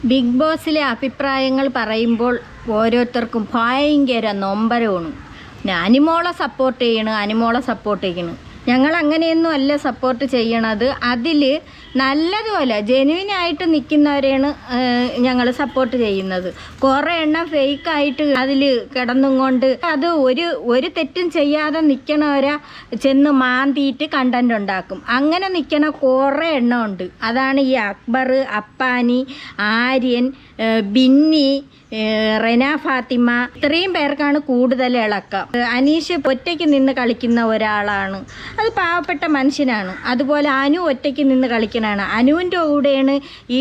Big ബോസിലെ അഭിപ്രായങ്ങൾ പറയുമ്പോൾ ഓരോരുത്തർക്കും ഭയങ്കര നൊമ്പരമാണ്. അനിമോളെ സപ്പോർട്ട് ചെയ്യണം. ഞങ്ങൾ അങ്ങനെയൊന്നും അല്ല സപ്പോർട്ട് ചെയ്യണത്. അതിൽ നല്ലതുപോലെ ജെനുവിനായിട്ട് നിൽക്കുന്നവരെയാണ് ഞങ്ങൾ സപ്പോർട്ട് ചെയ്യുന്നത്. കുറേ എണ്ണം ഫേക്കായിട്ട് അതിൽ കിടന്നും കൊണ്ട് അത് ഒരു തെറ്റും ചെയ്യാതെ നിൽക്കണവരെ ചെന്ന് മാന്തിയിട്ട് കണ്ടന്റ് ഉണ്ടാക്കും. അങ്ങനെ നിൽക്കണ കുറേ എണ്ണം ഉണ്ട്. അതാണ് ഈ അക്ബർ, അപ്പാനി, ആര്യൻ, ബിന്നി, റെന ഫാത്തിമ, ഇത്രയും പേർക്കാണ് കൂടുതൽ ഇളക്കം. അനീഷ് ഒറ്റയ്ക്ക് നിന്ന് കളിക്കുന്ന ഒരാളാണ്, അത് പാവപ്പെട്ട മനുഷ്യനാണ്. അതുപോലെ അനു ഒറ്റയ്ക്ക് നിന്ന് കളിക്കണതാണ്. അനുവിൻ്റെ കൂടെയാണ് ഈ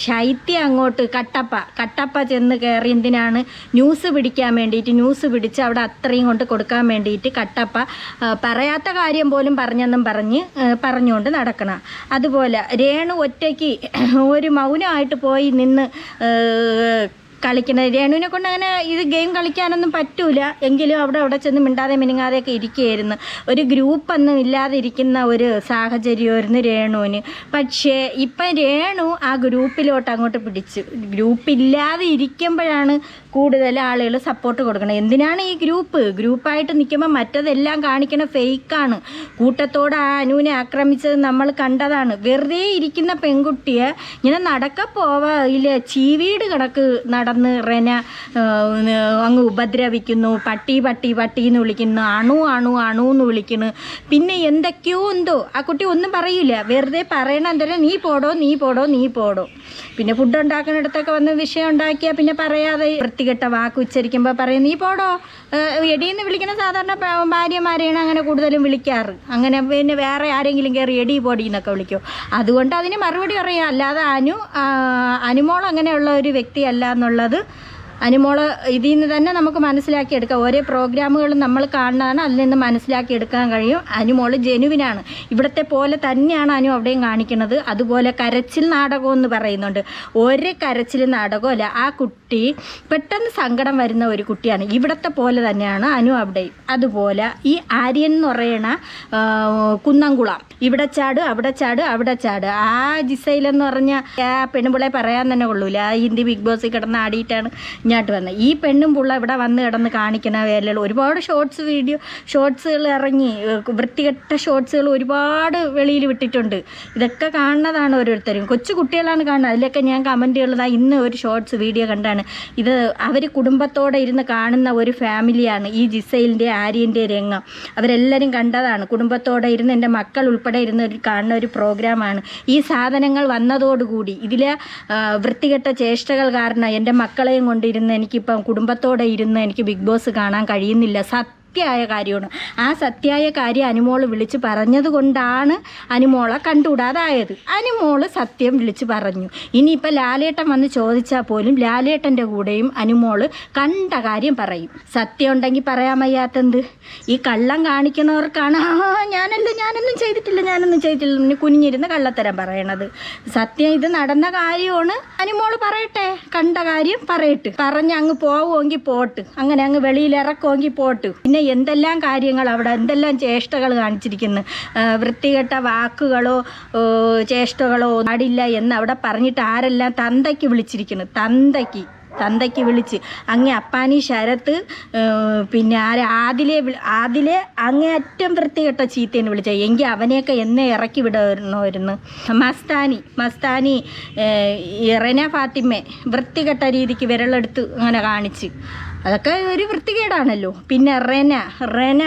ശൈത്യം അങ്ങോട്ട് കട്ടപ്പ ചെന്ന് കയറി. എന്തിനാണ്? ന്യൂസ് പിടിക്കാൻ വേണ്ടിയിട്ട്, ന്യൂസ് പിടിച്ച് അവിടെ അത്രയും കൊണ്ട് കൊടുക്കാൻ വേണ്ടിയിട്ട് കട്ടപ്പ പറയാത്ത കാര്യം പോലും പറഞ്ഞുകൊണ്ട് നടക്കണം. അതുപോലെ രേണു ഒറ്റയ്ക്ക് ഒരു മൗനമായിട്ട് പോയി നിന്ന് കളിക്കുന്നത്. രേണുവിനെ കൊണ്ട് അങ്ങനെ ഇത് ഗെയിം കളിക്കാനൊന്നും പറ്റൂല. എങ്കിലും അവിടെ ചെന്ന് മിണ്ടാതെ മിനുങ്ങാതെയൊക്കെ ഇരിക്കുകയായിരുന്നു. ഒരു ഗ്രൂപ്പൊന്നും ഇല്ലാതെ ഇരിക്കുന്ന ഒരു സാഹചര്യമായിരുന്നു രേണുവിന്. പക്ഷേ ഇപ്പം രേണു ആ ഗ്രൂപ്പിലോട്ട് അങ്ങോട്ട് പിടിച്ചു. ഗ്രൂപ്പില്ലാതെ ഇരിക്കുമ്പോഴാണ് കൂടുതൽ ആളുകൾ സപ്പോർട്ട് കൊടുക്കണം. എന്തിനാണ് ഈ ഗ്രൂപ്പായിട്ട് നിൽക്കുമ്പോൾ മറ്റതെല്ലാം കാണിക്കണ ഫേക്കാണ്. കൂട്ടത്തോടെ ആ അനുവിനെ ആക്രമിച്ചത് നമ്മൾ കണ്ടതാണ്. വെറുതെ ഇരിക്കുന്ന പെൺകുട്ടിയെ ഇങ്ങനെ ഇല്ല ചീവീട് കണക്ക് നടന്ന് റെന അങ്ങ് ഉപദ്രവിക്കുന്നു. പട്ടി എന്ന് വിളിക്കുന്നു, അണു എന്ന് വിളിക്കുന്നു. പിന്നെ എന്തൊക്കെയോ എന്തോ ആ കുട്ടി ഒന്നും പറയില്ല. വെറുതെ പറയണ എന്തരം നീ പോടോ. പിന്നെ ഫുഡ് ഉണ്ടാക്കുന്നിടത്തൊക്കെ വന്ന് വിഷയം ഉണ്ടാക്കിയാൽ പിന്നെ പറയാതെ വൃത്തികെട്ട വാക്ക് ഉച്ചരിക്കുമ്പോൾ പറയും നീ പോടോ. എടിയെന്ന് വിളിക്കുന്ന സാധാരണ ഭാര്യമാരെയാണ് അങ്ങനെ കൂടുതലും വിളിക്കാറ്. അങ്ങനെ പിന്നെ വേറെ ആരെങ്കിലും കയറി എടി പൊടി എന്നൊക്കെ വിളിക്കും. അതുകൊണ്ട് അതിന് മറുപടി പറയാം. അല്ലാതെ അനുമോൾ അങ്ങനെയുള്ള ഒരു വ്യക്തിയല്ല എന്നുള്ളത് അനുമോള് ഇതിൽ നിന്ന് തന്നെ നമുക്ക് മനസ്സിലാക്കിയെടുക്കാം. ഓരോ പ്രോഗ്രാമുകളും നമ്മൾ കാണുന്നതാണ്, അതിൽ നിന്ന് മനസ്സിലാക്കിയെടുക്കാൻ കഴിയും. അനുമോള് ജെനുവിനാണ്. ഇവിടത്തെ പോലെ തന്നെയാണ് അനു അവിടെയും കാണിക്കുന്നത്. അതുപോലെ കരച്ചിൽ നാടകം എന്ന് പറയുന്നുണ്ട്. ഒരു കരച്ചിൽ നാടകമല്ല. ആ കുട്ടി പെട്ടെന്ന് സങ്കടം വരുന്ന ഒരു കുട്ടിയാണ്. ഇവിടത്തെ പോലെ തന്നെയാണ് അനു അവിടെയും. അതുപോലെ ഈ ആര്യൻ എന്ന് പറയണ കുന്നംകുളം, ഇവിടെ ചാട്. ആ ജിസൈലെന്ന് പറഞ്ഞ ആ പെണ്ണുപിള്ളെ പറയാൻ തന്നെ കൊള്ളൂല. ആ ഹിന്ദി ബിഗ് ബോസിൽ കിടന്ന് ആടിയിട്ടാണ് ഇങ്ങോട്ട് വന്നത്. ഈ പെണ്ണും പുള്ള ഇവിടെ വന്ന് കിടന്ന് കാണിക്കണ വേലകൾ ഒരുപാട് ഷോർട്സുകൾ ഇറങ്ങി. വൃത്തികെട്ട ഷോർട്സുകൾ ഒരുപാട് വെളിയിൽ വിട്ടിട്ടുണ്ട്. ഇതൊക്കെ കാണുന്നതാണ് ഓരോരുത്തരും. കൊച്ചു കുട്ടികളാണ് കാണുന്നത്. അതിലൊക്കെ ഞാൻ കമൻറ്റുകൾ ഇന്ന് ഒരു ഷോർട്സ് വീഡിയോ കണ്ടാണ്. ഇത് അവർ കുടുംബത്തോടെ ഇരുന്ന് കാണുന്ന ഒരു ഫാമിലിയാണ്. ഈ ജിസൈലിൻ്റെ ആര്യൻ്റെ രംഗം അവരെല്ലാവരും കണ്ടതാണ്. കുടുംബത്തോടെ ഇരുന്ന് എൻ്റെ മക്കൾ ഉൾപ്പെടെ ഇരുന്ന് കാണുന്ന ഒരു പ്രോഗ്രാമാണ്. ഈ സാധനങ്ങൾ വന്നതോടുകൂടി ഇതിലെ വൃത്തികെട്ട ചേഷ്ടകൾ കാരണം എൻ്റെ മക്കളെയും കൊണ്ടിരുന്ന് എനിക്കിപ്പം കുടുംബത്തോടെ ഇരുന്ന് എനിക്ക് ബിഗ് ബോസ് കാണാൻ കഴിയുന്നില്ല. സത്യമായ കാര്യമാണ്. ആ സത്യമായ കാര്യം അനുമോള് വിളിച്ച് പറഞ്ഞത് കൊണ്ടാണ് അനുമോളെ കണ്ടുകൂടാതായത്. അനുമോള് സത്യം വിളിച്ച് പറഞ്ഞു. ഇനിയിപ്പോൾ ലാലേട്ടൻ വന്ന് ചോദിച്ചാൽ പോലും ലാലേട്ടൻ്റെ കൂടെയും അനുമോള് കണ്ട കാര്യം പറയും. സത്യം ഉണ്ടെങ്കിൽ പറയാൻ വയ്യാത്തെന്ത്? ഈ കള്ളം കാണിക്കുന്നവർക്കാണ് ഞാനൊന്നും ചെയ്തിട്ടില്ല കുനിഞ്ഞിരുന്ന് കള്ളത്തരം പറയണത്. സത്യം ഇത് നടന്ന കാര്യമാണ്. അനുമോള് പറയട്ടെ, കണ്ട കാര്യം പറയട്ടെ. പറഞ്ഞ് അങ്ങ് പോവുമെങ്കിൽ പോട്ട്, അങ്ങനെ അങ്ങ് വെളിയിൽ ഇറക്കുമെങ്കിൽ പോട്ട്. പിന്നെ എന്തെല്ലാം കാര്യങ്ങൾ അവിടെ എന്തെല്ലാം ചേഷ്ടകൾ കാണിച്ചിരിക്കുന്നു. വൃത്തികെട്ട വാക്കുകളോ ചേഷ്ടകളോ പാടില്ല എന്ന് അവിടെ പറഞ്ഞിട്ട് ആരെല്ലാം തന്തയ്ക്ക് വിളിച്ചിരിക്കുന്നു. തന്തയ്ക്ക് വിളിച്ച് അങ്ങേ അപ്പാനി, ശരത്ത്, പിന്നെ ആദിലെ അങ്ങേയറ്റം വൃത്തികെട്ട ചീത്തേന്ന് വിളിച്ച. എങ്കിൽ അവനെയൊക്കെ എന്നെ ഇറക്കി വിടണമായിരുന്നു. മസ്താനി റെന ഫാത്തിമെ വൃത്തികെട്ട രീതിക്ക് വിരലെടുത്ത് അങ്ങനെ കാണിച്ച്. അതൊക്കെ ഒരു വൃത്തികേടാണല്ലോ. പിന്നെ റെന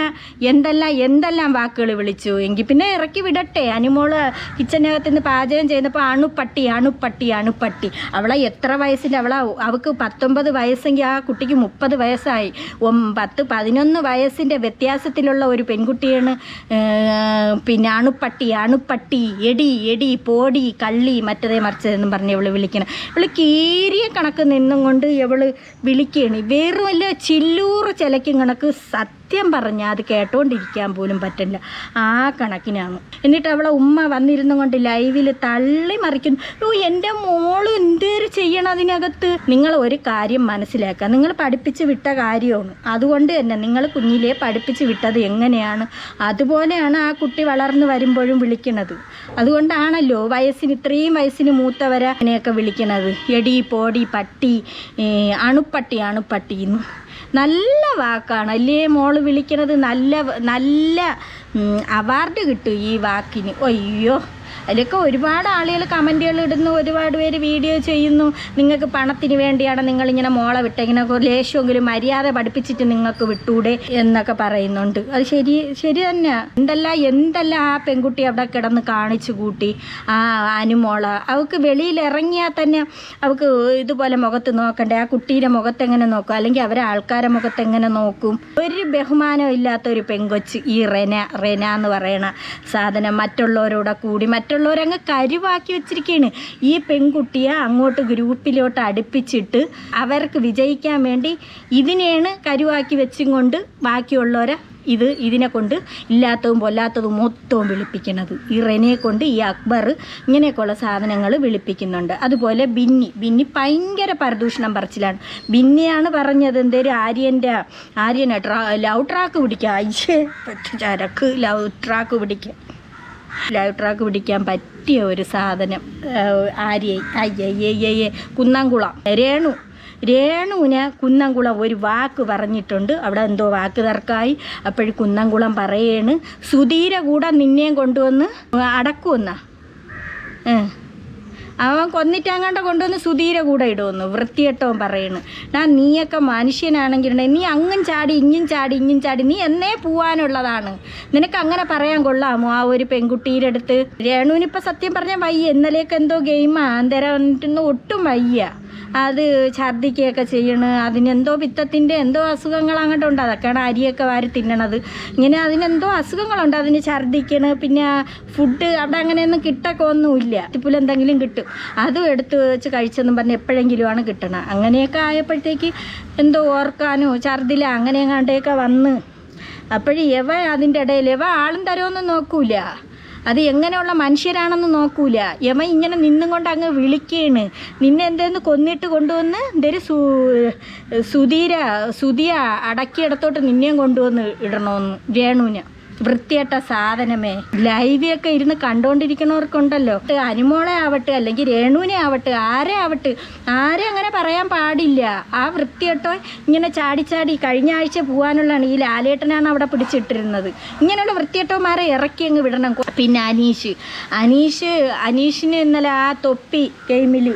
എന്തെല്ലാം വാക്കുകൾ വിളിച്ചു. എങ്കിൽ പിന്നെ ഇറക്കി വിടട്ടെ. അനുമോള് കിച്ചനകത്ത് നിന്ന് പാചകം ചെയ്യുന്നപ്പോൾ അണുപ്പട്ടി. അവളെ എത്ര വയസ്സിൻ്റെ അവൾക്ക് 19 വയസ്സെങ്കിൽ ആ കുട്ടിക്ക് 30 വയസ്സായി. 10-11 വയസ്സിൻ്റെ വ്യത്യാസത്തിലുള്ള ഒരു പെൺകുട്ടിയാണ്. പിന്നെ അണുപ്പട്ടി എടി പോടി കള്ളി മറ്റതേ മറിച്ചതെന്നും പറഞ്ഞ് ഇവള് വിളിക്കണം. ഇവള് കീരിയ കണക്ക് നിന്നും കൊണ്ട് ഇവള് വിളിക്കുകയാണ്. വേറും വല്ല ചില്ലൂറ് ചിലയ്ക്കും കണക്ക് സത്യം പറഞ്ഞാൽ അത് കേട്ടോണ്ടിരിക്കാൻ പോലും പറ്റില്ല, ആ കണക്കിനാണ്. എന്നിട്ട് അവളെ ഉമ്മ വന്നിരുന്നു കൊണ്ട് ലൈവിൽ തള്ളി മറിക്കുന്നു. ഓ എൻ്റെ മോള് എന്തേലും ചെയ്യണം അതിനകത്ത്. നിങ്ങൾ ഒരു കാര്യം മനസ്സിലാക്കുക, നിങ്ങൾ പഠിപ്പിച്ച് വിട്ട കാര്യമാണ്. അതുകൊണ്ട് തന്നെ നിങ്ങൾ കുഞ്ഞിലെ പഠിപ്പിച്ച് വിട്ടത് എങ്ങനെയാണ് അതുപോലെയാണ് ആ കുട്ടി വളർന്നു വരുമ്പോഴും വിളിക്കുന്നത്. അതുകൊണ്ടാണല്ലോ ഇത്രയും വയസ്സിന് മൂത്തവരെ അങ്ങനെയൊക്കെ വിളിക്കണത്. എടി പോടി പട്ടി, അണുപ്പട്ടിന്ന് നല്ല വാക്കാണ് അല്ലേ മോള് വിളിക്കണത്. നല്ല അവാർഡ് കിട്ടും ഈ വാക്കിന്. അയ്യോ, അതിലൊക്കെ ഒരുപാട് ആളുകൾ കമൻറ്റുകൾ ഇടുന്നു, ഒരുപാട് പേര് വീഡിയോ ചെയ്യുന്നു. നിങ്ങൾക്ക് പണത്തിന് വേണ്ടിയാണ് നിങ്ങളിങ്ങനെ മോളെ വിട്ടെങ്ങനെ ലേശമെങ്കിലും മര്യാദ പഠിപ്പിച്ചിട്ട് നിങ്ങൾക്ക് വിട്ടൂടെ എന്നൊക്കെ പറയുന്നുണ്ട്. അത് ശരി തന്നെ. എന്തെല്ലാം ആ പെൺകുട്ടി അവിടെ കിടന്ന് കാണിച്ചു കൂട്ടി. ആ അനുമോള അവൾക്ക് വെളിയിൽ ഇറങ്ങിയാൽ തന്നെ അവൾക്ക് ഇതുപോലെ മുഖത്ത് നോക്കണ്ടേ? ആ കുട്ടീൻ്റെ മുഖത്ത് എങ്ങനെ നോക്കും? അല്ലെങ്കിൽ അവരെ ആൾക്കാരെ മുഖത്ത് എങ്ങനെ നോക്കും? ഒരു ബഹുമാനം ഇല്ലാത്ത ഒരു പെങ്കൊച്ച് ഈ റെന എന്ന് പറയണ സാധനം മറ്റുള്ളവരോടെ കൂടി മറ്റുള്ളവരങ്ങ് കരുവാക്കി വെച്ചിരിക്കുകയാണ്. ഈ പെൺകുട്ടിയെ അങ്ങോട്ട് ഗ്രൂപ്പിലോട്ട് അടുപ്പിച്ചിട്ട് അവർക്ക് വിജയിക്കാൻ വേണ്ടി ഇതിനെയാണ് കരുവാക്കി വെച്ചും കൊണ്ട് ബാക്കിയുള്ളവരെ ഇതിനെ കൊണ്ട് ഇല്ലാത്തതും പൊല്ലാത്തതും മൊത്തവും വിളിപ്പിക്കുന്നത്. ഈ റെനയെ കൊണ്ട് ഈ അക്ബർ ഇങ്ങനെയൊക്കെയുള്ള സാധനങ്ങൾ വിളിപ്പിക്കുന്നുണ്ട്. അതുപോലെ ബിന്നി ഭയങ്കര പരദൂഷണം പറച്ചിലാണ്. ബിന്നിയാണ് പറഞ്ഞത് എന്തേലും ആര്യനെ ലവ് ട്രാക്ക് പിടിക്കുക. അയ്യേ ചരക്ക് ലവ് ട്രാക്ക് പിടിക്കാൻ പറ്റിയ ഒരു സാധനം അയ്യേ കുന്നംകുളം രേണുവിന് കുന്നംകുളം ഒരു വാക്ക് പറഞ്ഞിട്ടുണ്ട്. അവിടെ എന്തോ വാക്ക് തർക്കമായി. അപ്പോഴും കുന്നംകുളം പറയാണ് സുധീര കൂടെ നിന്നെയും കൊണ്ടുവന്ന് അടക്കുമെന്നാ. അവൻ കൊന്നിട്ടങ്ങാണ്ട് കൊണ്ടുവന്ന് സുധീര കൂടെ ഇടുമെന്ന് വൃത്തികെട്ടവൻ പറയണ്. നീയൊക്കെ മനുഷ്യനാണെങ്കിൽ നീ അങ്ങും ചാടി ഇങ്ങും ചാടി നീ എന്നേ പോവാനുള്ളതാണ്. നിനക്ക് അങ്ങനെ പറയാൻ കൊള്ളാമോ ആ ഒരു പെൺകുട്ടിയുടെ അടുത്ത്? രേണുവിനിപ്പോൾ സത്യം പറഞ്ഞാൽ വയ്യ. ഇന്നലെയൊക്കെ എന്തോ ഗെയിമാ അന്തരം വന്നിട്ടൊന്നും ഒട്ടും വയ്യ. അത് ഛർദ്ദിക്കുകയൊക്കെ ചെയ്യണ്. അതിനെന്തോ പിത്തത്തിൻ്റെ എന്തോ അസുഖങ്ങൾ അങ്ങോട്ടുണ്ട്. അതൊക്കെയാണ് അരിയൊക്കെ വാരി തിന്നണത്. ഇങ്ങനെ അതിനെന്തോ അസുഖങ്ങളുണ്ട്. അതിന് ഛർദ്ദിക്കണ്. പിന്നെ ഫുഡ് അവിടെ അങ്ങനെയൊന്നും കിട്ടക്കൊന്നുമില്ല. ഇപ്പോൾ എന്തെങ്കിലും കിട്ടും അതും എടുത്ത് വെച്ച് കഴിച്ചെന്നും പറഞ്ഞ് എപ്പോഴെങ്കിലുമാണ് കിട്ടണം. അങ്ങനെയൊക്കെ ആയപ്പോഴത്തേക്ക് എന്തോ ഓർക്കാനോ ഛർദില അങ്ങനെ എങ്ങാണ്ടൊക്കെ വന്ന് അപ്പോഴും അതിൻ്റെ ഇടയിൽ ആളും തരമൊന്നും നോക്കൂല. അത് എങ്ങനെയുള്ള മനുഷ്യരാണെന്ന് നോക്കൂല. ഇങ്ങനെ നിന്നും കൊണ്ട് അങ്ങ് വിളിക്കുകയാണ്. നിന്നെ എന്തേന്ന് കൊന്നിട്ട് കൊണ്ടുവന്ന് എന്തേലും സുധിയ അടക്കിയിടത്തോട്ട് നിന്നെയും കൊണ്ടുവന്ന് ഇടണമെന്ന് രേണുവിന്. വൃത്തിയായിട്ട സാധനമേ. ലൈവൊക്കെ ഇരുന്ന് കണ്ടുകൊണ്ടിരിക്കുന്നവർക്കുണ്ടല്ലോ, അനുമോളെ ആവട്ടെ അല്ലെങ്കിൽ രേണുവിനെ ആവട്ടെ ആരെ അങ്ങനെ പറയാൻ പാടില്ല. ആ വൃത്തിയായിട്ടോ ഇങ്ങനെ ചാടി കഴിഞ്ഞ ആഴ്ച പോകാനുള്ളതാണ്. ഈ ലാലേട്ടനാണ് അവിടെ പിടിച്ചിട്ടിരുന്നത്. ഇങ്ങനെയുള്ള വൃത്തിയായിട്ടോമാരെ ഇറക്കി അങ്ങ് വിടണം. പിന്നെ അനീഷിന് ഇന്നലെ ആ തൊപ്പി ഗെയിമിൽ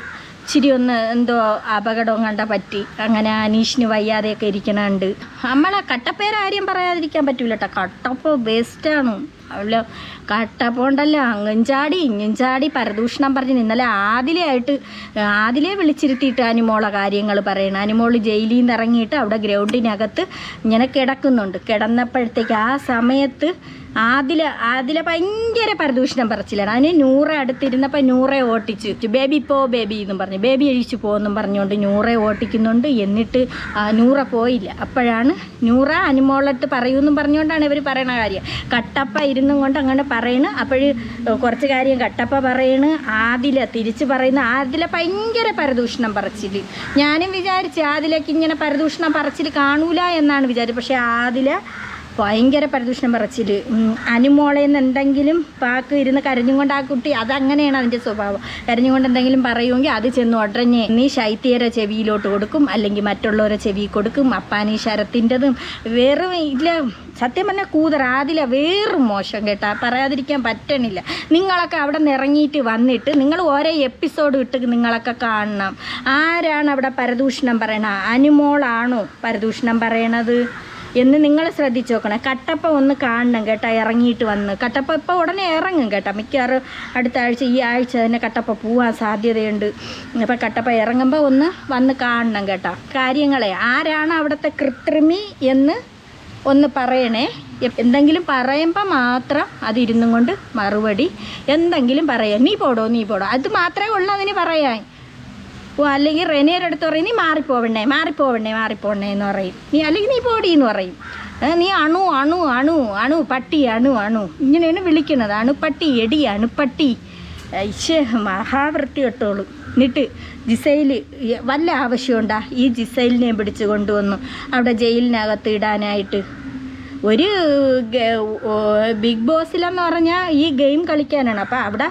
ഇച്ചിരി ഒന്ന് എന്തോ അപകടം കണ്ട പറ്റി. അങ്ങനെ അനീഷിന് വയ്യാതെയൊക്കെ ഇരിക്കണുണ്ട്. നമ്മളെ കട്ടപ്പേരാര്യം പറയാതിരിക്കാൻ പറ്റൂല കേട്ടോ. കട്ടപ്പ ബെസ്റ്റാണ്. അവള് കട്ടപ്പോണ്ടല്ലോ അങ്ങും ചാടി ഇങ്ങും ചാടി പരദൂഷണം പറഞ്ഞ് ഇന്നലെ ആദിലെ വിളിച്ചിരുത്തിയിട്ട് അനുമോളെ കാര്യങ്ങൾ പറയണം. അനുമോള് ജയിലിൽ നിന്ന് ഇറങ്ങിയിട്ട് അവിടെ ഗ്രൗണ്ടിനകത്ത് ഇങ്ങനെ കിടക്കുന്നുണ്ട്. കിടന്നപ്പോഴത്തേക്ക് ആ സമയത്ത് ആദില ഭയങ്കര പരദൂഷണം പറച്ചിലാണ്. അതിന് നൂറെ അടുത്തിരുന്നപ്പോൾ നൂറെ ഓട്ടിച്ചു. ബേബി എന്നും പറഞ്ഞു, ബേബി അഴിച്ചു പോകുമെന്നും പറഞ്ഞുകൊണ്ട് നൂറെ ഓട്ടിക്കുന്നുണ്ട്. എന്നിട്ട് നൂറ പോയില്ല. അപ്പോഴാണ് നൂറ അനുമോളത്ത് പറയൂന്നും പറഞ്ഞുകൊണ്ടാണ് ഇവർ പറയണ കാര്യം. കട്ടപ്പ ഇരുന്നും കൊണ്ട് അങ്ങനെ പറയണ്. കുറച്ച് കാര്യം കട്ടപ്പ പറയണ്. തിരിച്ച് പറയുന്ന ആദില ഭയങ്കര പരദൂഷണം പറച്ചിൽ. ഞാനും വിചാരിച്ചു ആദിലേക്ക് ഇങ്ങനെ പരദൂഷണം പറച്ചിൽ കാണൂല എന്നാണ് വിചാരിച്ചത്. പക്ഷേ ആദില ഭയങ്കര പരദൂഷണം പറച്ചിൽ. അനുമോളേന്ന് എന്തെങ്കിലും പാക്ക് ഇരുന്ന് കരഞ്ഞുകൊണ്ട് ആ കുട്ടി അതങ്ങനെയാണ് അതിൻ്റെ സ്വഭാവം. കരഞ്ഞുകൊണ്ട് എന്തെങ്കിലും പറയുമെങ്കിൽ അത് ചെന്ന് ഉടനെ നീ ശൈത്യരെ ചെവിയിലോട്ട് കൊടുക്കും, അല്ലെങ്കിൽ മറ്റുള്ളവരെ ചെവി കൊടുക്കും. അപ്പാനി ശരത്തിൻ്റെതും വേറും ഇല്ല. സത്യം പറഞ്ഞാൽ ആദില വേറും മോശം കേട്ടാ, പറയാതിരിക്കാൻ പറ്റണില്ല. നിങ്ങളൊക്കെ അവിടെ നിന്ന് ഇറങ്ങിയിട്ട് വന്നിട്ട് നിങ്ങൾ ഓരോ എപ്പിസോഡ് ഇട്ട് നിങ്ങളൊക്കെ കാണണം. ആരാണ് അവിടെ പരദൂഷണം പറയണ? അനുമോളാണോ പരദൂഷണം പറയണത് എന്ന് നിങ്ങൾ ശ്രദ്ധിച്ച് നോക്കണം. കട്ടപ്പ ഒന്ന് കാണണം കേട്ടോ. ഇറങ്ങിയിട്ട് വന്ന് കട്ടപ്പ ഇപ്പോൾ ഉടനെ ഇറങ്ങും കേട്ടോ. മിക്കവാറും അടുത്ത ആഴ്ച ഈ ആഴ്ച തന്നെ കട്ടപ്പ പോവാൻ സാധ്യതയുണ്ട്. അപ്പോൾ കട്ടപ്പ ഇറങ്ങുമ്പോൾ ഒന്ന് വന്ന് കാണണം കേട്ടോ. കാര്യങ്ങളെ ആരാണ് അവിടുത്തെ കൃത്രിമി എന്ന് ഒന്ന് പറയണേ. എന്തെങ്കിലും പറയുമ്പോൾ മാത്രം അതിരുന്നും കൊണ്ട് മറുപടി എന്തെങ്കിലും പറയാം. നീ പോടോ അത് മാത്രമേ ഉള്ളൂ അതിന് പറയാൻ. അല്ലെങ്കിൽ റെനയുടെ അടുത്ത് പറയും നീ മാറിപ്പോവണേ എന്ന് പറയും. അല്ലെങ്കിൽ നീ പോടി എന്ന് പറയും. നീ അണു അണു അണു അണു പട്ടി അണു അണു ഇങ്ങനെയാണ് വിളിക്കുന്നത്. അണുപട്ടി, എടി അണുപട്ടി. മഹാവൃത്തി കേട്ടോളൂ. എന്നിട്ട് ജിസൈൽ വല്ല ആവശ്യമുണ്ടാ ഈ ജിസൈലിനെ പിടിച്ച് കൊണ്ടുവന്നു അവിടെ ജയിലിനകത്ത് ഇടാനായിട്ട്? ഒരു ബിഗ് ബോസിലെന്ന് പറഞ്ഞാൽ ഈ ഗെയിം കളിക്കാനാണ്. അപ്പോൾ അവിടെ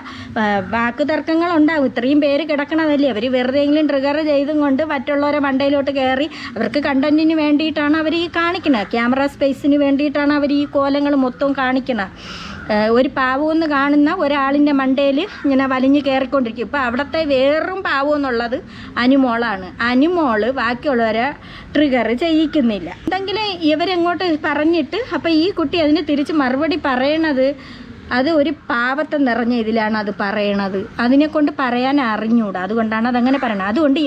വാക്ക് തർക്കങ്ങളുണ്ടാകും. ഇത്രയും പേര് കിടക്കണതല്ലേ, അവർ വെറുതെയെങ്കിലും ട്രിഗർ ചെയ്തും കൊണ്ട് മറ്റുള്ളവരെ മണ്ടയിലോട്ട് കയറി അവർക്ക് കണ്ടൻറ്റിന് വേണ്ടിയിട്ടാണ് അവർ ഈ കാണിക്കുന്നത്. ക്യാമറ സ്പേസിന് വേണ്ടിയിട്ടാണ് അവർ ഈ കോലങ്ങൾ മൊത്തം കാണിക്കുന്നത്. ഒരു പാവമെന്ന് കാണുന്ന ഒരാളിൻ്റെ മണ്ടയിൽ ഇങ്ങനെ വലിഞ്ഞ് കയറിക്കൊണ്ടിരിക്കും. ഇപ്പോൾ അവിടുത്തെ വേറും പാവമെന്നുള്ളത് അനുമോളാണ്. അനുമോള് ബാക്കിയുള്ളവരെ ട്രിഗർ ചെയ്യിക്കുന്നില്ല. എന്തെങ്കിലും ഇവരെങ്ങോട്ട് പറഞ്ഞിട്ട് അപ്പോൾ ഈ കുട്ടി അതിന് തിരിച്ച് മറുപടി പറയണത് അത് ഒരു പാവത്തെ നിറഞ്ഞ ഇതിലാണ് അത് പറയണത്. അതിനെക്കൊണ്ട് പറയാൻ അറിഞ്ഞൂടാ, അതുകൊണ്ടാണ് അതങ്ങനെ പറയണത്. അതുകൊണ്ട്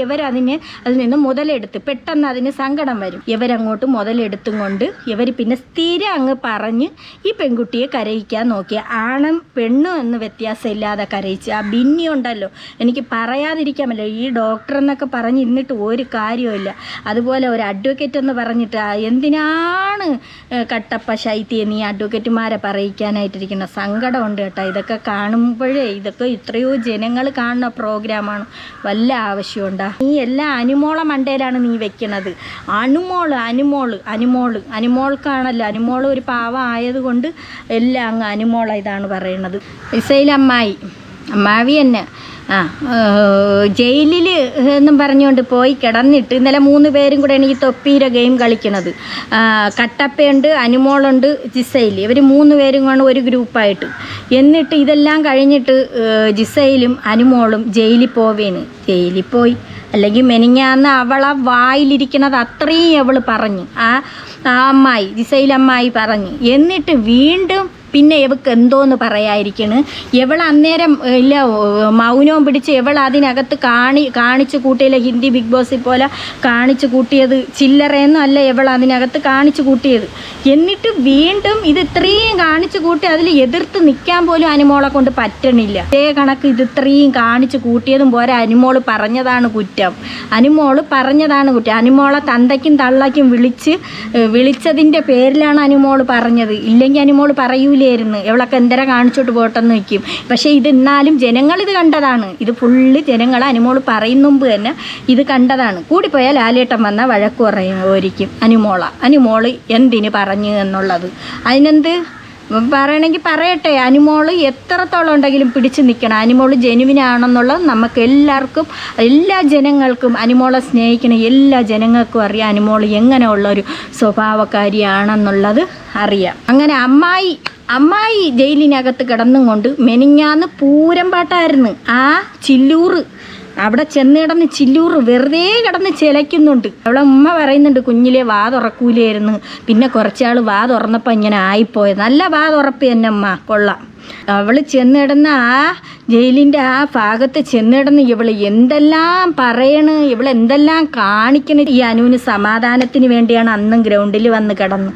അതിൽ നിന്ന് മുതലെടുത്ത് പെട്ടെന്ന് അതിന് സങ്കടം വരും. ഇവരങ്ങോട്ട് മുതലെടുത്തും കൊണ്ട് ഇവർ പിന്നെ സ്ഥിരം അങ്ങ് പറഞ്ഞ് ഈ പെൺകുട്ടിയെ കരയിക്കാൻ നോക്കിയ ആണും പെണ്ണും എന്ന് വ്യത്യാസമില്ലാതെ കരയിച്ച്. ആ ബിന്നി ഉണ്ടല്ലോ, എനിക്ക് പറയാതിരിക്കാൻ പറ്റില്ല. ഈ ഡോക്ടർ എന്നൊക്കെ പറഞ്ഞ് ഇരുന്നിട്ട് ഒരു കാര്യമില്ല. അതുപോലെ ഒരു അഡ്വക്കേറ്റ് എന്ന് പറഞ്ഞിട്ട് എന്തിനാണ് കട്ടപ്പ ശൈത്യ നീ അഡ്വക്കേറ്റുമാരെ പറയിക്കാനായിട്ടിരിക്കുന്ന സങ്കടമുണ്ട് കേട്ടോ. ഇതൊക്കെ കാണുമ്പോഴേ ഇതൊക്കെ എത്രയോ ജനങ്ങൾ കാണുന്ന പ്രോഗ്രാമാണ്. വല്ല ആവശ്യമുണ്ടാ? നീ എല്ലാം അനുമോളെ മണ്ടയിലാണ് നീ വെക്കണത്. അനുമോൾക്കാണല്ലോ. അനുമോൾ ഒരു പാവം ആയതുകൊണ്ട് എല്ലാം അങ്ങ് അനുമോള ഇതാണ് പറയണത്. ഇസൈൽ അമ്മാവി തന്നെ ജയിലിൽ എന്നും പറഞ്ഞുകൊണ്ട് പോയി കിടന്നിട്ട് ഇന്നലെ 3 പേരും കൂടെയാണ് ഈ തൊപ്പീര ഗെയിം കളിക്കുന്നത്. കട്ടപ്പയുണ്ട്, അനുമോളുണ്ട്, ജിസൈൽ. ഇവർ 3 പേരും കൊണ്ട് ഒരു ഗ്രൂപ്പായിട്ട്. എന്നിട്ട് ഇതെല്ലാം കഴിഞ്ഞിട്ട് ജിസൈലും അനുമോളും ജയിലിൽ ജയിലിൽ പോയി. അല്ലെങ്കിൽ മെനിങ്ങാന്ന് അവളെ വായിലിരിക്കുന്നത് അത്രയും അവൾ പറഞ്ഞു. ആ അമ്മായി ജിസൈൽ അമ്മായി പറഞ്ഞു. എന്നിട്ട് വീണ്ടും പിന്നെ ഇവൾക്ക് എന്തോന്ന് പറയാതിരിക്കണ്. ഇവൾ അന്നേരം ഇല്ല മൗനവും പിടിച്ച് ഇവൾ അതിനകത്ത് കാണിച്ചു കൂട്ടിയില്ല. ഹിന്ദി ബിഗ് ബോസിൽ പോലെ കാണിച്ചു കൂട്ടിയത് ചില്ലറയൊന്നും അല്ല ഇവൾ അതിനകത്ത് കാണിച്ചു കൂട്ടിയത്. എന്നിട്ട് വീണ്ടും ഇത് ഇത്രയും കാണിച്ചു കൂട്ടി അതിൽ എതിർത്ത് നിൽക്കാൻ പോലും അനുമോളെ കൊണ്ട് പറ്റണില്ല. അതേ കണക്ക് ഇത് ഇത്രയും കാണിച്ചു കൂട്ടിയതും പോരാ അനുമോള് പറഞ്ഞതാണ് കുറ്റം. അനുമോളെ തന്തയ്ക്കും തള്ളയ്ക്കും വിളിച്ചതിൻ്റെ പേരിലാണ് അനുമോള് പറഞ്ഞത്. ഇല്ലെങ്കിൽ അനുമോള് പറയൂല. എവളൊക്കെ എന്തര കാണിച്ചോട്ട് പോട്ടെന്ന് വയ്ക്കും. പക്ഷേ ഇത് എന്നാലും ജനങ്ങളിത് കണ്ടതാണ്. ഇത് ഫുള്ള് ജനങ്ങൾ അനുമോള് പറയുന്നുമ്പ് തന്നെ ഇത് കണ്ടതാണ്. കൂടിപ്പോയാൽ ലാലേട്ടൻ വന്ന വഴക്ക് പറയുമായിരിക്കും അനുമോള് എന്തിന് പറഞ്ഞു എന്നുള്ളത്. അതിനെന്ത് പറയണമെങ്കിൽ പറയട്ടെ. അനുമോള് എത്രത്തോളം ഉണ്ടെങ്കിലും പിടിച്ചു നിൽക്കണം. അനുമോള് ജെനുവിനാണെന്നുള്ളത് നമുക്ക് എല്ലാവർക്കും, എല്ലാ ജനങ്ങൾക്കും, അനുമോളെ സ്നേഹിക്കുന്ന എല്ലാ ജനങ്ങൾക്കും അറിയാം അനുമോള് എങ്ങനെയുള്ളൊരു സ്വഭാവക്കാരിയാണെന്നുള്ളത് അറിയാം. അങ്ങനെ അമ്മായി ജയിലിനകത്ത് കിടന്നും കൊണ്ട് മെനിങ്ങാന്ന് പൂരം പാട്ടായിരുന്നു. ആ ചില്ലൂറ് അവിടെ ചെന്ന് ചില്ലൂറ് വെറുതെ കിടന്ന് ചിലയ്ക്കുന്നുണ്ട്. അവളെ ഉമ്മ പറയുന്നുണ്ട് കുഞ്ഞിലെ വാ തുറക്കൂലായിരുന്നു, പിന്നെ കുറച്ചാൾ വാ തുറന്നപ്പോൾ ഇങ്ങനെ ആയിപ്പോയത്. നല്ല വാ തുറപ്പ് തന്നെ അമ്മ, കൊള്ളാം. അവൾ ചെന്നിടന്ന് ആ ജയിലിൻ്റെ ആ ഭാഗത്ത് ചെന്നിടന്ന് ഇവള് എന്തെല്ലാം പറയണ്, ഇവളെന്തെല്ലാം കാണിക്കണ്. ഈ അനുവിന് സമാധാനത്തിന് വേണ്ടിയാണ് അന്നും ഗ്രൗണ്ടിൽ വന്ന് കിടന്ന്.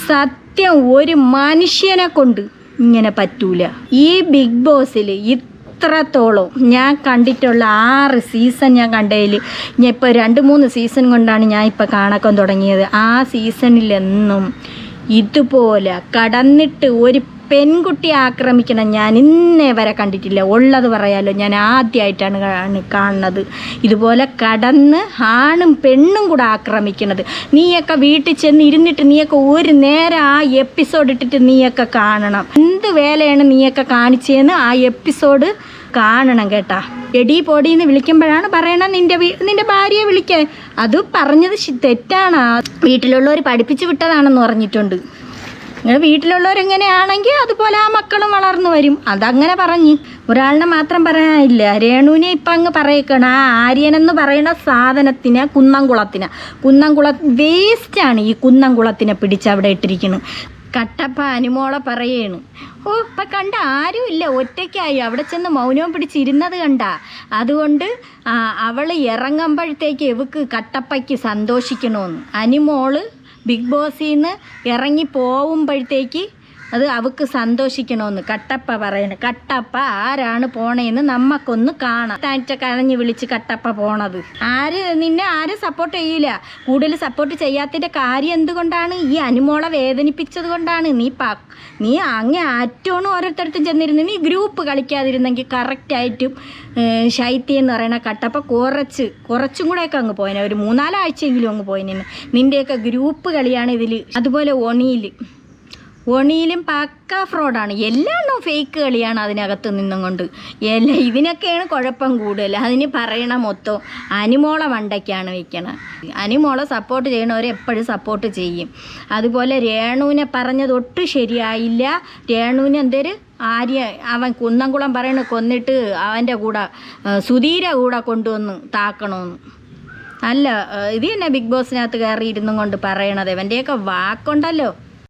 സത്യം ഒരു മനുഷ്യനെ കൊണ്ട് ഇങ്ങനെ പറ്റൂല. ഈ ബിഗ് ബോസിൽ ഇത്രത്തോളം ഞാൻ കണ്ടിട്ടുള്ള 6 സീസൺ ഞാൻ കണ്ടതിൽ ഞാൻ ഇപ്പോൾ 2-3 സീസൺ കൊണ്ടാണ് ഞാൻ ഇപ്പോൾ കാണാൻ തുടങ്ങിയത്. ആ സീസണിലെന്നും ഇതുപോലെ കടന്നിട്ട് ഒരു പെൺകുട്ടിയെ ആക്രമിക്കണം ഞാൻ ഇന്നേ വരെ കണ്ടിട്ടില്ല. ഉള്ളത് പറയാലോ, ഞാൻ ആദ്യമായിട്ടാണ് കാണുന്നത്. ഇതുപോലെ കടന്ന് ആണും പെണ്ണും കൂടെ ആക്രമിക്കണത്. നീയൊക്കെ വീട്ടിൽ ചെന്ന് ഇരുന്നിട്ട് നീയൊക്കെ ഒരു നേരം ആ എപ്പിസോഡ് ഇട്ടിട്ട് നീയൊക്കെ കാണണം. എന്ത് വേലയാണ് നീയൊക്കെ കാണിച്ചതെന്ന് ആ എപ്പിസോഡ് കാണണം കേട്ടാ. എടി പൊടിന്ന് വിളിക്കുമ്പോഴാണ് പറയണത് നിന്റെ ഭാര്യയെ വിളിക്കാൻ. അത് പറഞ്ഞത് തെറ്റാണ്. വീട്ടിലുള്ളവർ പഠിപ്പിച്ചു വിട്ടതാണെന്ന് പറഞ്ഞിട്ടുണ്ട്. നിങ്ങൾ വീട്ടിലുള്ളവരെങ്ങനെയാണെങ്കിൽ അതുപോലെ ആ മക്കളും വളർന്നു വരും. അതങ്ങനെ പറഞ്ഞ് ഒരാളിനെ മാത്രം പറയാനില്ല. രേണുവിനെ ഇപ്പം അങ്ങ് പറയക്കണം. ആ ആര്യനെന്ന് പറയുന്ന സാധനത്തിന് കുന്നംകുളത്തിന് വേസ്റ്റാണ്. ഈ കുന്നംകുളത്തിനെ പിടിച്ചവിടെ ഇട്ടിരിക്കുന്നത്. കട്ടപ്പ അനുമോളെ പറയാണ്. ഇപ്പം കണ്ട ആരുമില്ല, ഒറ്റയ്ക്കായി അവിടെ ചെന്ന് മൗനവും പിടിച്ചിരുന്നത് കണ്ട. അതുകൊണ്ട് അവൾ ഇറങ്ങുമ്പോഴത്തേക്ക് ഇവക്ക് കട്ടപ്പയ്ക്ക് സന്തോഷിക്കണമെന്ന്. അനുമോള് ബിഗ് ബോസിൽ നിന്ന് ഇറങ്ങി പോകുമ്പോഴത്തേക്ക് അത് അവക്ക് സന്തോഷിക്കണമെന്ന് കട്ടപ്പ പറയണത്. കട്ടപ്പ ആരാണ് പോണേന്ന് നമ്മക്കൊന്ന് കാണാം. താഴ്ച കരഞ്ഞ് വിളിച്ച് കട്ടപ്പ പോണത് നിന്നെ ആരും സപ്പോർട്ട് ചെയ്യില്ല. കൂടുതൽ സപ്പോർട്ട് ചെയ്യാത്തതിൻ്റെ കാര്യം എന്തുകൊണ്ടാണ്? ഈ അനുമോളെ വേദനിപ്പിച്ചത് കൊണ്ടാണ്. നീ അങ്ങേ അറ്റോണ് ഓരോരുത്തരത്തും ചെന്നിരുന്നു. നീ ഗ്രൂപ്പ് കളിക്കാതിരുന്നെങ്കിൽ കറക്റ്റായിട്ടും ശൈത്യം എന്ന് പറയണ കട്ടപ്പ കുറച്ചും കൂടെയൊക്കെ അങ്ങ് പോയനെ, ഒരു 3-4 ആഴ്ചയെങ്കിലും അങ്ങ് പോയനെ. നിൻ്റെയൊക്കെ ഗ്രൂപ്പ് കളിയാണ് ഇതിൽ. അതുപോലെ ഒണിയിലും പക്ക ഫ്രോഡാണ്. എല്ലാം ഫേക്ക് കളിയാണ് അതിനകത്ത് നിന്നും കൊണ്ട്. ഇതിനൊക്കെയാണ് കുഴപ്പം കൂടുതൽ. അതിന് പറയണ മൊത്തം അനുമോളെ മണ്ടയ്ക്കാണ് വയ്ക്കണം. അനുമോളെ സപ്പോർട്ട് ചെയ്യണവരെ എപ്പോഴും സപ്പോർട്ട് ചെയ്യും. അതുപോലെ രേണുവിനെ പറഞ്ഞത് ഒട്ടും ശരിയായില്ല. രേണുവിന് അവൻ കുന്നംകുളം കൊന്നിട്ട് അവൻ്റെ കൂടെ സുധീര കൂടെ കൊണ്ടുവന്ന് താക്കണമെന്ന്. അല്ല, ഇത് തന്നെ ബിഗ് ബോസിനകത്ത് കയറി ഇരുന്നും കൊണ്ട് പറയണത്. അവൻ്റെയൊക്കെ വാക്കുണ്ടല്ലോ.